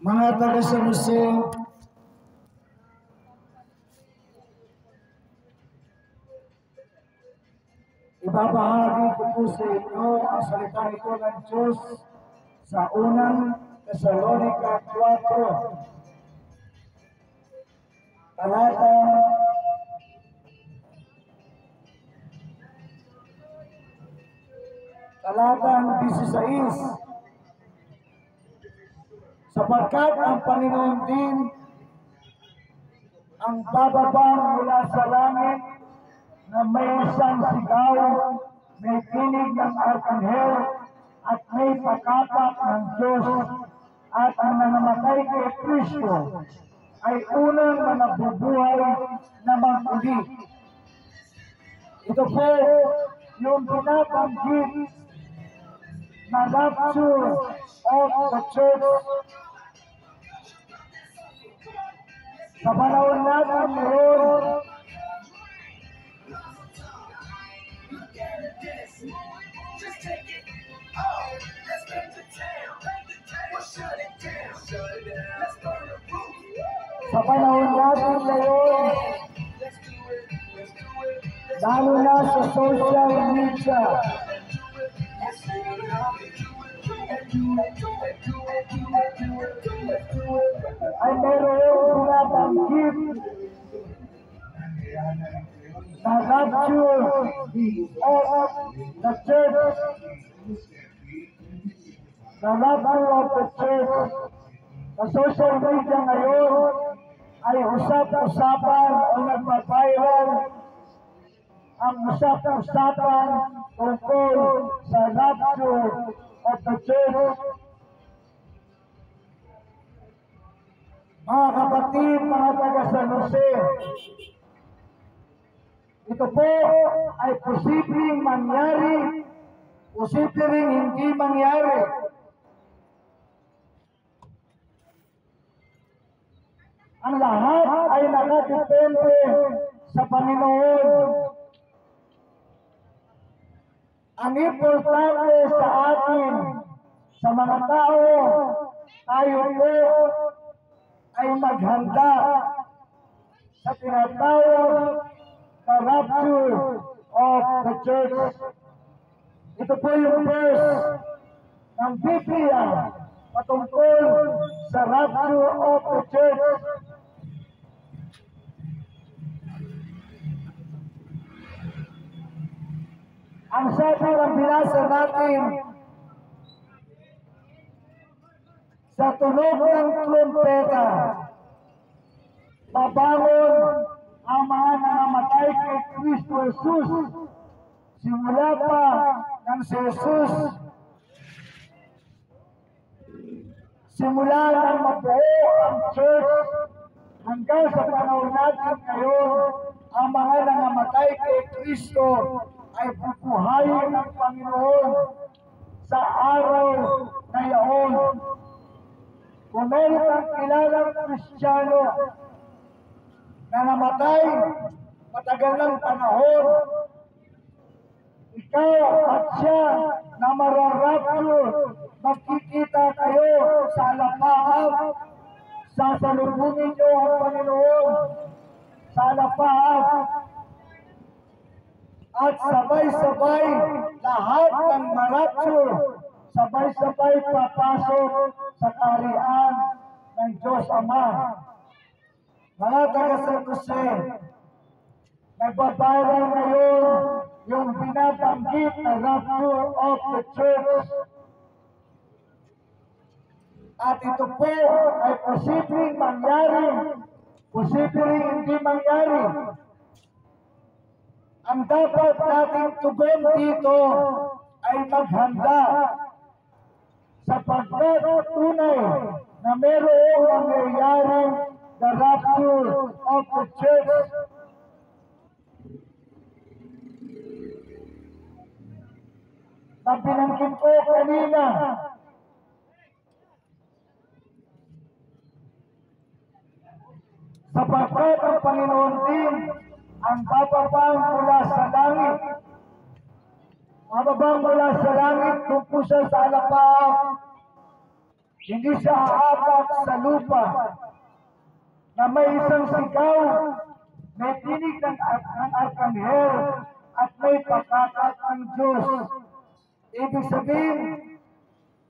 Mga taga San Jose, ibabahagi ko po sa inyo ang salita ito ng Diyos sa unang Thessalonica 4, talatang 16. Sapagkat ang Panginoon din ang bababang mula sa langit na may isang sigaw, may tinig ng arkanghel, at may pakapak ng Diyos, at ang nangamatay kay Kristo ay unang manabubuhay na mag-uli. Ito po yung binabanggit na rapture of the church. Sa panahon natin ngayon, lalo na sa social media, ay mayroong binabanggit na rapture of the church. The rapture of the church. Sa social media ngayon ay usap-usapan o nagpa-viral ang usap-usapan tungkol sa rapture of the church. Mga kapatid, mga taga San Jose, ito po ay posibleng mangyari, posibleng hindi mangyari. Ang lahat ay nakadepende sa Panginoon. Ang importante sa atin, sa mga tao, tayo po ay maghanda sa tinatawag na rapture of the church. Ito po yung verse ng Biblia patungkol sa rapture of the church. Ang sabi ng binasa natin, sa tunog ng trumpeta, babangon ang mga nangamatay kay Kristo Jesus. Simula pa ng si Jesus, simula ng mabuo ang church, hanggang sa panahon natin ngayon, ang mga nangamatay kay Kristo ay bubuhayin ng Panginoon sa araw na iyon. Kung meron kang kilalang Kristiyano na namatay matagal ng panahon, ikaw at siya na mararapture, magkikita kayo sa alapaap, sasalubungin niyo ang Panginoon sa alapaap, at sabay-sabay lahat ng marapture, sabay-sabay papasok sa kaharian ng Diyos Ama. Mga taga San Jose, nagbabaral ngayon yung binabanggit na rapture of the church. At ito po ay posibleng mangyari, posibleng hindi mangyari. Ang dapat nating tugon dito ay maghanda sapagkat tunay na mayroong mangyayari the rapture of the church. Na binanggit ko kanina, sapagkat ang Panginoon din ang bababang mula sa langit. Bababang mula sa langit, kung po siya sa alapaap, Hindi siya aapak sa lupa na may isang sigaw, may tinig ng arkanghel at may pagkakat ng Diyos. Ibig sabihin,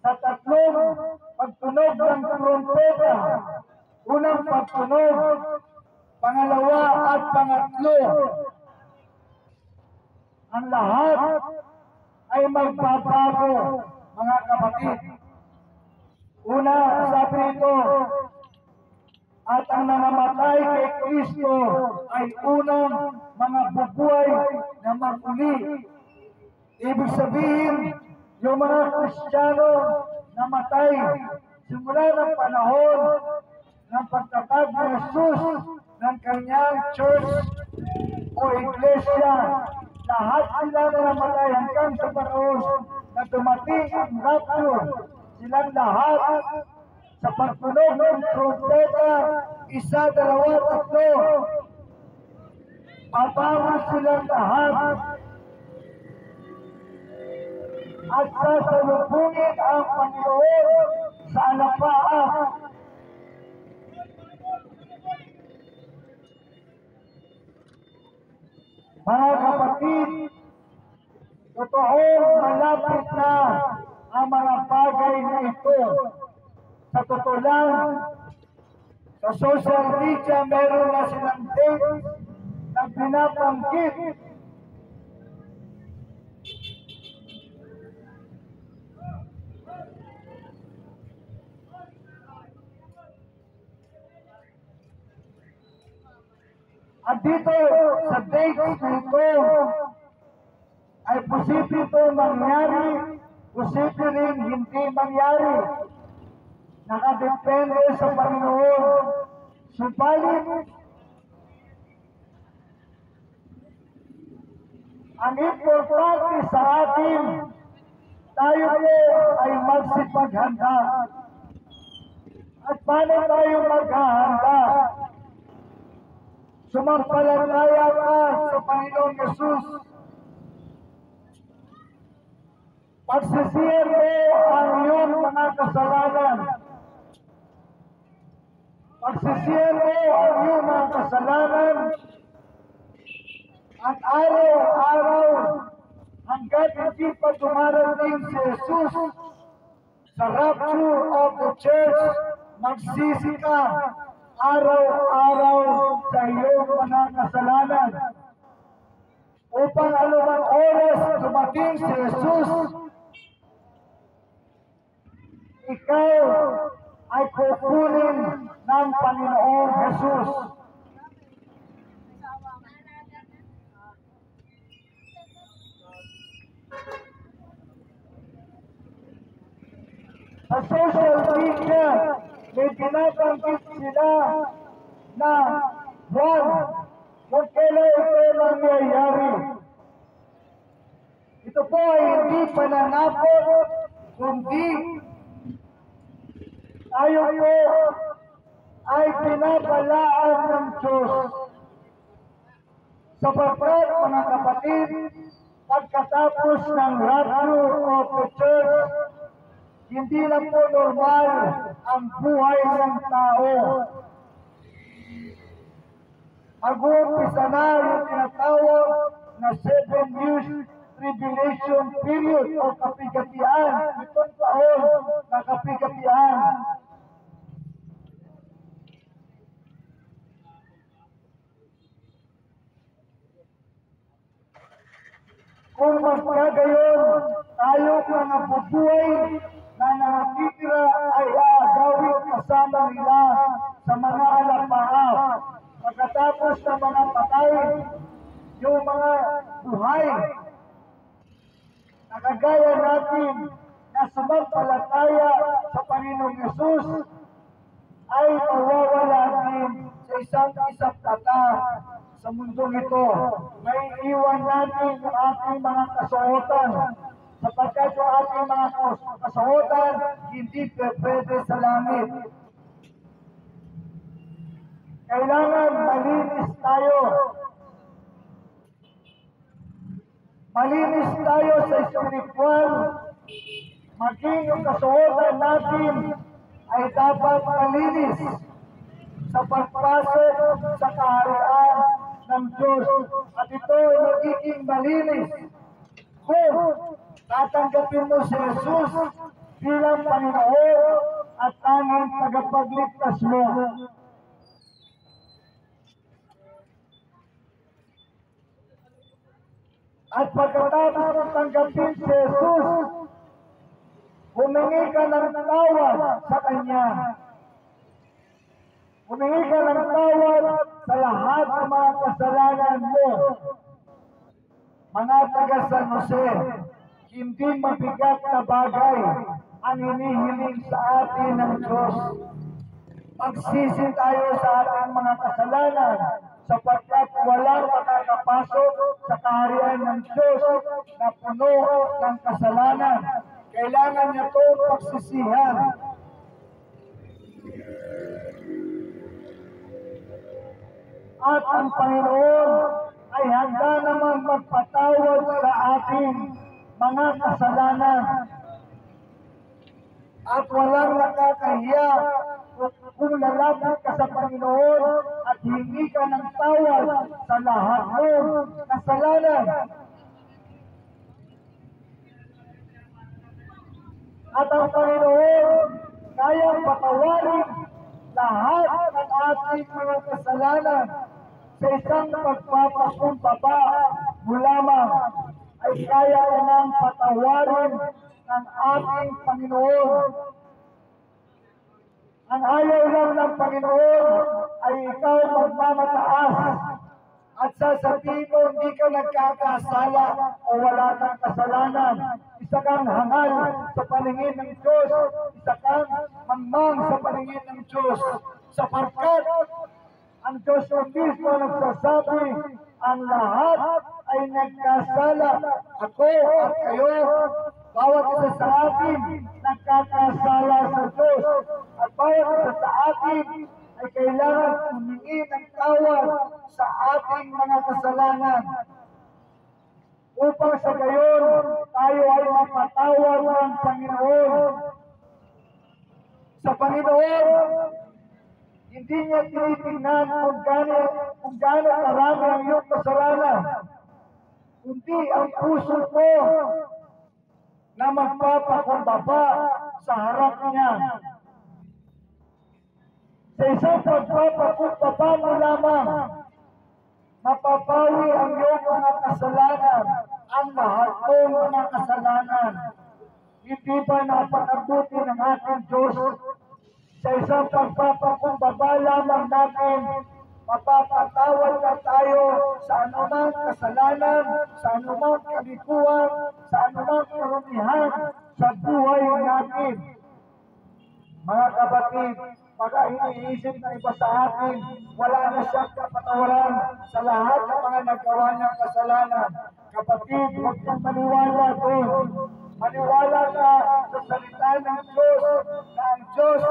sa tatlong pagtunog ng trompeta, unang pagtunog, pangalawa at pangatlo, ang lahat ay magbabago, mga kapatid. Una, sabi nito, at ang nangamatay kay Kristo ay unang mga bubuhay na maguli. Ibig sabihin, yung mga Kristiyano namatay simula ng panahon ng pagtatag ni Jesus ng kanyang church o iglesia, lahat sila na namatay hanggang sa panahon na dumating ang rapture. Silang lahat sa pagtunog ng trompeta, 1, 2, 3, pabago silang lahat at sasalubungin ang Panginoon sa alapaap. Mga kapatid, totoong malapit na ang mga bagay na ito. Sa totoo lang, sa social media meron na silang date na binabanggit. At dito, sa dates nito, ay posible ito mangyari, posible rin hindi mangyari. Nakadepende sa Panginoon. Subalit, ang importante sa atin, tayo po ay magsipaghanda. At paano tayo maghahanda? Sumampalataya ka sa Panginoong Yesus. Pagsisihan mo ang iyong mga kasalanan. Pagsisihan mo ang iyong mga kasalanan. At araw-araw, hanggat hindi pa dumarating si Jesus sa rapture of the church, magsisi ka araw-araw sa iyong mga kasalanan. Upang anumang oras dumating si Jesus, ikaw ay kukunin ng Panginoong Jesus. Sa social media, may binabanggit sila na Juan, kung kailan ito nangyayari. Ito po ay hindi pananakot, kundi tayo po ay pinapalaan ng Diyos. Sapagkat, mga kapatid, pagkatapos ng rapture of the church, hindi lang po normal ang buhay ng tao. Mag-uumpisa na yung tinatawag na 7 years tribulation period o kapigatian. Itong taon na kapigatian. Kung magkagayon, tayo mga bubuhay na nakatitira ay aagawin kasama nila sa mga alapaap. Pagkatapos ng mga patay, yung mga buhay, nakagaya natin na sumampalataya sa Panginoong Yesus, ay mawawala din sa isang kata sa mundong ito. May iwan natin ang ating mga kasuotan, sapagkat yung ating mga kasuotan hindi pwede sa langit. Kailangan malinis tayo. Malinis tayo sa espiritual, maging yung kasuotan natin ay dapat malinis sa pagpasok sa kaharian ng Diyos. At ito ay magiging malinis kung tatanggapin mo si Jesus bilang Panginoon at tanging tagapagligtas mo. At pagkatapos mo tanggapin si Jesus, humingi ka ng tawad sa Kanya. Humingi ka ng tawad sa lahat ng mga kasalanan mo. Mga taga San Jose, hindi mabigat na bagay ang hinihiling sa atin ng Diyos. Magsisi tayo sa ating mga kasalanan sapagkat walang makakapasok sa kaharian ng Diyos na puno ng kasalanan. Kailangan niya itong pagsisihan. At ang Panginoon ay handa naman magpatawad sa ating mga kasalanan. At walang nakakahiya kung lalapit ka sa Panginoon at hingi ka ng tawad sa lahat ng kasalanan. At ang Panginoon kayang patawarin lahat ng ating mga kasalanan sa isang pagpapakumbaba mo lamang ay kaya nang patawarin ng ating Panginoon. Ang ayaw lang ng Panginoon ay ikaw magmamataas at sasabihin mo hindi ka nagkakasala o wala kang kasalanan. Isa kang hangal sa paningin ng Diyos, isa kang mangmang sa paningin ng Diyos. Sapagkat ang Diyos mismo nagsasabi, ang lahat ay nagkasala. Ako at kayo, bawat isa sa atin nagkakasala sa Diyos. At bawat isa sa atin ay kailangan humingi ng tawad sa ating mga kasalanan. Upang sa gayon, tayo ay mapatawad ng Panginoon. Sa Panginoon, hindi niya tinitingnan kung gaano karami ang iyong kasalanan, kundi ang puso mo na magpapakumbaba sa harap niya. Sa isang pagpapakumbaba mo lamang, mapapawi ang iyong mga kasalanan, ang lahat ng mga kasalanan. Hindi ba napakabuti ng ating Diyos? Sa isang pagpapakumbaba lamang natin, mapapatawad na tayo sa anumang kasalanan, sa anumang kalikuan, sa anumang karumihan sa buhay natin. Mga kapatid, pagka iniisip na iba sa atin, wala na siyang kapatawaran sa lahat ng mga nagawa niyang kasalanan. Kapatid, huwag kang maniwala doon. Maniwala ka sa salita ng Diyos na ang Diyos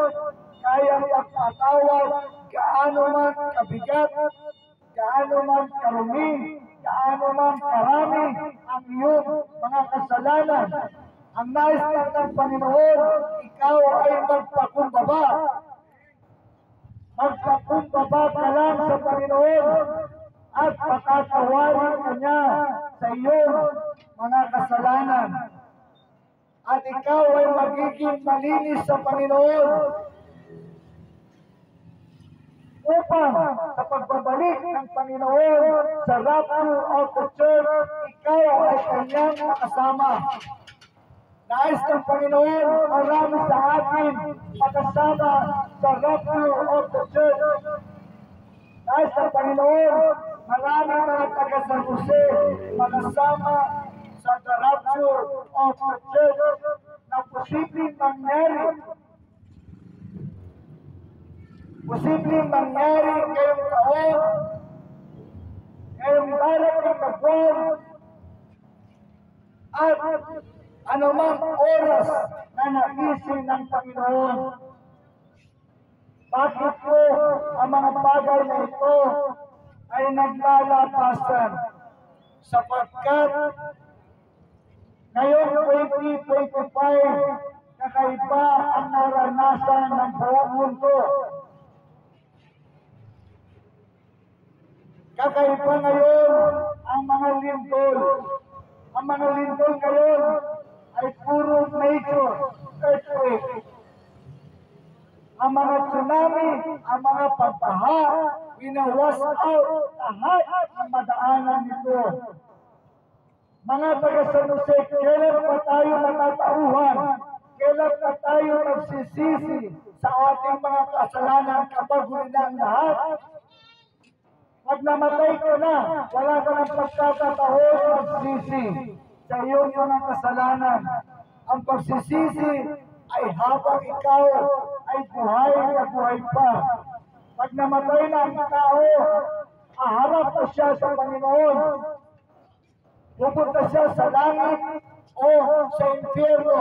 kayang magpatawad gaano man kabigat, gaano man karumi, gaano man karami ang iyong mga kasalanan. Ang nais ng Panginoon, ikaw ay magpakumbaba. Magpakumbaba ka lang sa Panginoon at patatawarin ka niya sa iyong mga kasalanan. At ikaw ay magiging malinis sa Panginoon upang sa pagbabalik ng Panginoon sa rapture of the church, ikaw ay kanyang makasama. Nais ng Panginoon, marami sa atin makasama sa rapture of the church. Nais ng Panginoon, marami mga taga San Jose makasama sa the rapture of the church na posibleng mangyari. Posibleng mangyari ngayong taon, ngayong darating na buwan, at anumang oras na naisin ng Panginoon. Bakit po ang mga bagay na ito ay naglalapasan? Sapagkat ngayong 2025, kakaiba ang naranasan ng buong mundo. Kakaiba ngayon ang mga lindol. Ang mga lindol ngayon ay puro major earthquake. Ang mga tsunami, ang mga pagbaha, winawas out lahat ng madaanan nito. Mga taga San Jose, kailan pa tayo matatauhan? Kailan pa tayo magsisisi sa ating mga kasalanan kapag huli na ang lahat? Pag namatay ka na, wala ka ng pagkakataon magsisi sa iyong mga kasalanan. Ang pagsisisi ay habang ikaw ay buhay na buhay pa. Pag namatay na ang tao, aharap na siya sa Panginoon. Pupunta siya sa langit o sa impyerno.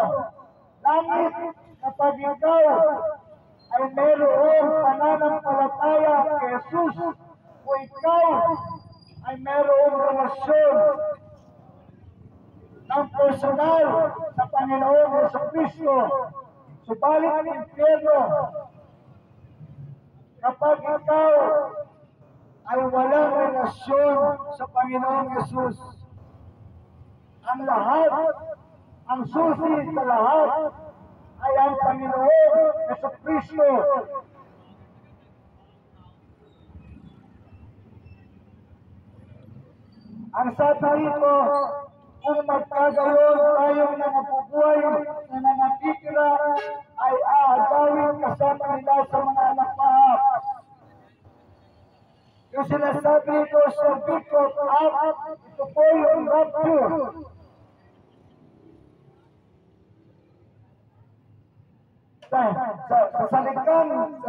Langit, kapag ikaw ay mayroong pananampalataya kay Jesus, o ikaw ay mayroong relasyon ng personal sa Panginoon Jesucristo. Subalit ang impyerno, kapag ikaw ay walang relasyon sa Panginoon Jesus, ang lahat, ang susi sa lahat ay ang Panginoon Jesucristo. Ang sabi ko, kung magkagayon tayong nangabubuhay na nangatitira ay aagawin kasama nila sa mga anak mahap. Yung sinasabi ko sa Bicol App, ito po yung rapture. Sa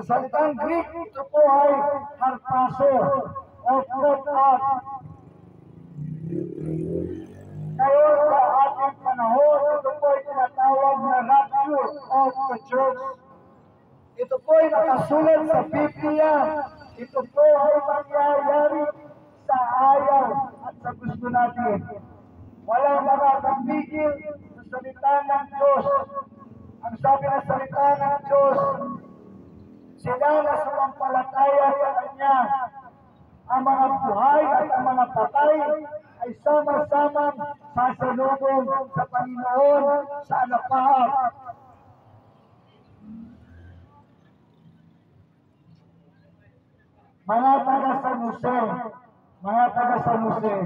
salitang Greek, ito po ay harpaso o float out. Ngayon sa ating panahon, ito po ay tinatawag na rapture of the church. Ito po ay nakasulat sa Biblia. Ito po ay mangyayari sa ayaw at sa gusto natin. Walang makakapigil sa salita ng Diyos. Ang sabi ng salita ng Diyos, sila na sumampalataya sa Kanya, ang mga buhay at ang mga patay ay sama-samang sasalubong sa Panginoon sa alapaap. Mga taga San Jose,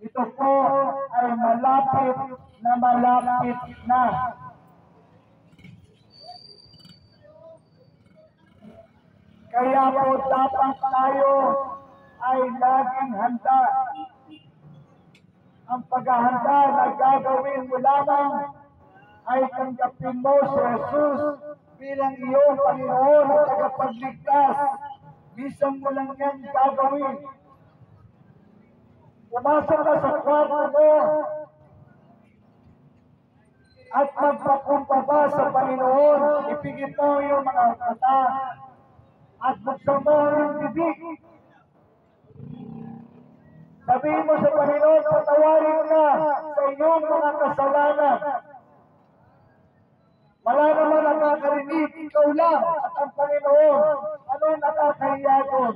ito po ay malapit na. Kaya po dapat tayo ay laging handa. Ang paghahanda na gagawin mo lamang ay tanggapin mo si Jesus bilang iyong Panginoon at tagapagligtas. Bisan mo lang yan gagawin. Pumasok ka sa kwarto mo at magpakumbaba sa Panginoon. Ipigit mo yung mga mata at buksan mo yung bibig. Sabihin mo sa Panginoon, patawarin ka sa iyong mga kasalanan. Wala naman nakakarinig, ikaw lang at ang Panginoon. Ano nakakahiya doon?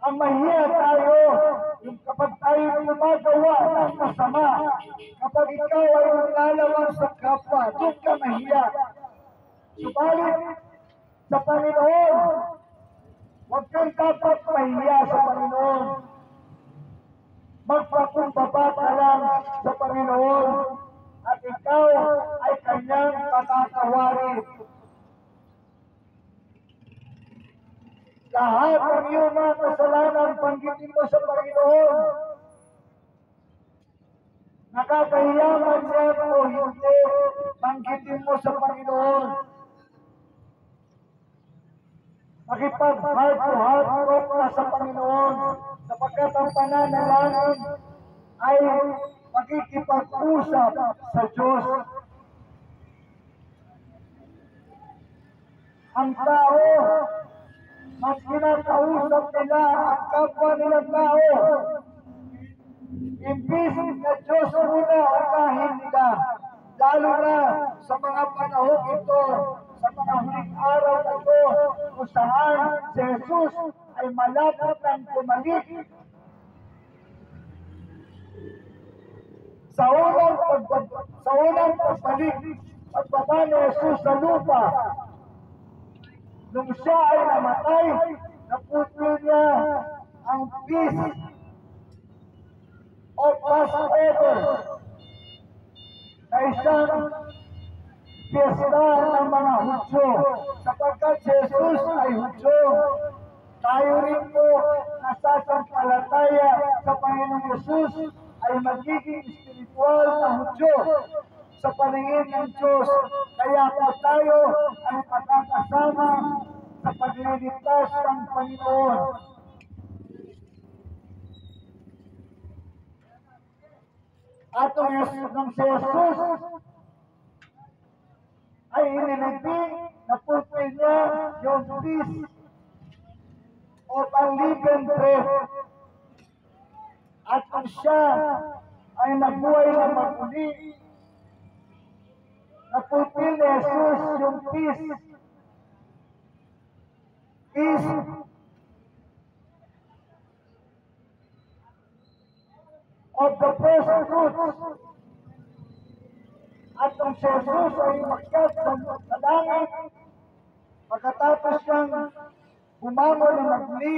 Ang mahiya tayo, yung kapag tayo gumagawa ng masama, kapag ikaw ay naglalawang sa kapwa, doon ka mahiya. Subalit sa Panginoon, huwag kang dapat mahiya sa Panginoon. Magpakumbaba ka lang sa Panginoon at ikaw ay Kanyang patatawarin. Lahat ng iyong mga kasalanan, banggitin mo sa Panginoon. Nakakahiya man yan o hindi, banggitin mo sa Panginoon. Makipag-heart to heart talk na sa Panginoon, sapagkat ang pananalangin ay makikipag-usap sa Diyos. Ang tao, mas kinakausap nila ang kapwa nila tao. Imbis na Diyos muna unahin nila, lalo na sa mga panahon ito, sa mga huling araw na ito, kung saan si Jesus ay malapit ng bumalik. Sa unang pagbalik, pagbaba ni Jesus sa lupa, nung siya ay namatay, naputol niya ang peace of Passover na isang piyesta ng mga Hudyo. Sapagkat si Jesus ay Hudyo, tayo rin po nasasampalataya sa Panginoong Jesus ay magiging spiritual na Hudyo sa paningin ng Diyos. Kaya po tayo ay makakasama sa pagliligtas ng Panginoon. At nung si Jesus ay inilibing, napupil niya yung feast of unleavened bread. At kung siya ay nabuhay na maguli, napupil ni Jesus yung feast of the first fruits. At kung si Jesus ay umakyat sa langit, pagkatapos siyang bumangon na maguli,